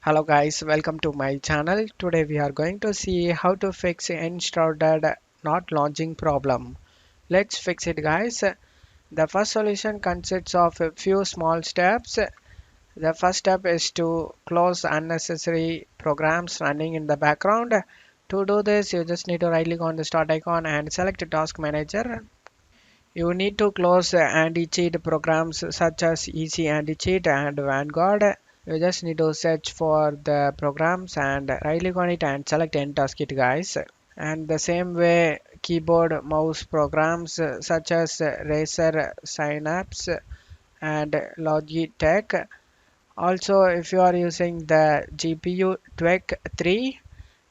Hello guys, welcome to my channel. Today we are going to see how to fix Enshrouded Not Launching problem. Let's fix it guys. The first solution consists of a few small steps. The first step is to close unnecessary programs running in the background. To do this, you just need to right click on the start icon and select Task Manager. You need to close anti-cheat programs such as Easy Anti-Cheat and Vanguard. You just need to search for the programs and right click on it and select End Task It guys. And the same way keyboard mouse programs such as Razer Synapse and Logitech. Also if you are using the GPU TWEC 3,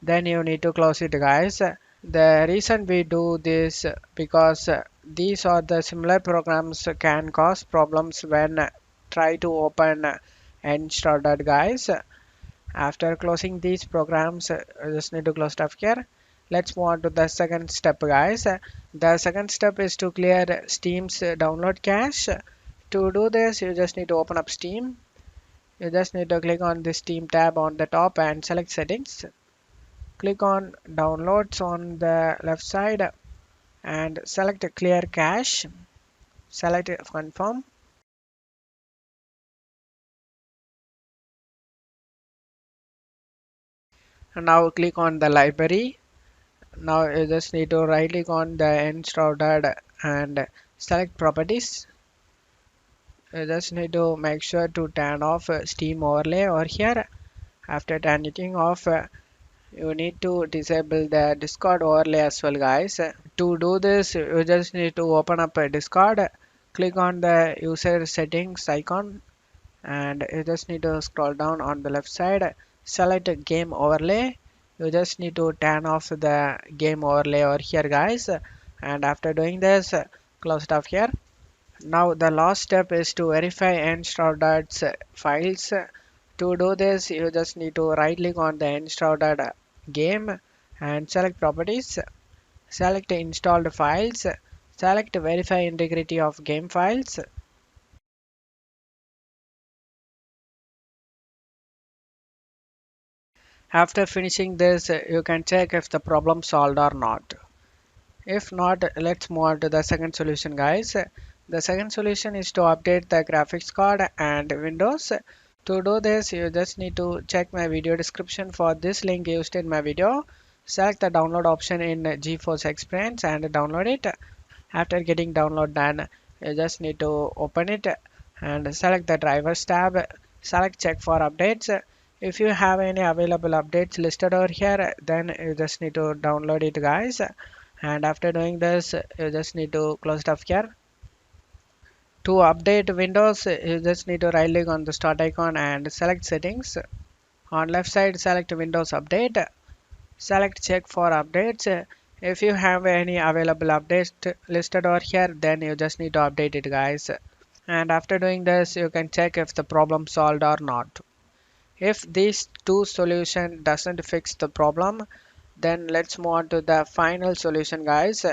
then you need to close it guys. The reason we do this because these are the similar programs can cause problems when try to open Enshrouded guys. After closing these programs, you just need to close stuff here. Let's move on to the second step guys. The second step is to clear Steam's download cache. To do this, you just need to open up Steam. You just need to click on the Steam tab on the top and select settings. Click on downloads on the left side and select clear cache. Select confirm. And now click on the library. Now you just need to right click on the Enshrouded and select properties. You just need to make sure to turn off Steam overlay over here. After turning off, you need to disable the Discord overlay as well guys. To do this, you just need to open up a Discord. Click on the user settings icon and you just need to scroll down on the left side, select game overlay. You just need to turn off the game overlay over here guys, and after doing this, close it off here. Now the last step is to verify Enshrouded's files. To do this, you just need to right click on the Enshrouded game and select properties, select installed files, select verify integrity of game files. After finishing this, you can check if the problem solved or not. If not, let's move on to the second solution guys. The second solution is to update the graphics card and Windows. To do this, you just need to check my video description for this link used in my video. Select the download option in GeForce Experience and download it. After getting download done, you just need to open it and select the drivers tab. Select check for updates. If you have any available updates listed over here, then you just need to download it guys. And after doing this, you just need to close it off here. To update Windows, you just need to right click on the start icon and select settings. On left side, select Windows Update. Select check for updates. If you have any available updates listed over here, then you just need to update it guys. And after doing this, you can check if the problem solved or not. If these two solution doesn't fix the problem, then let's move on to the final solution guys.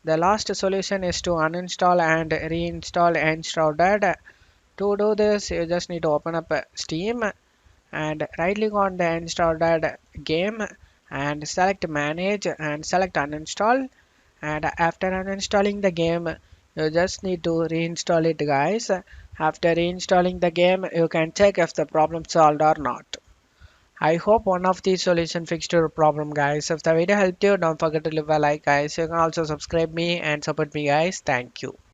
The last solution is to uninstall and reinstall Enshrouded. To do this, you just need to open up Steam and right click on the Enshrouded game and select manage and select uninstall. And after uninstalling the game, you just need to reinstall it guys. After reinstalling the game, you can check if the problem solved or not. I hope one of these solutions fixed your problem guys. If the video helped you, don't forget to leave a like guys. You can also subscribe me and support me guys. Thank you.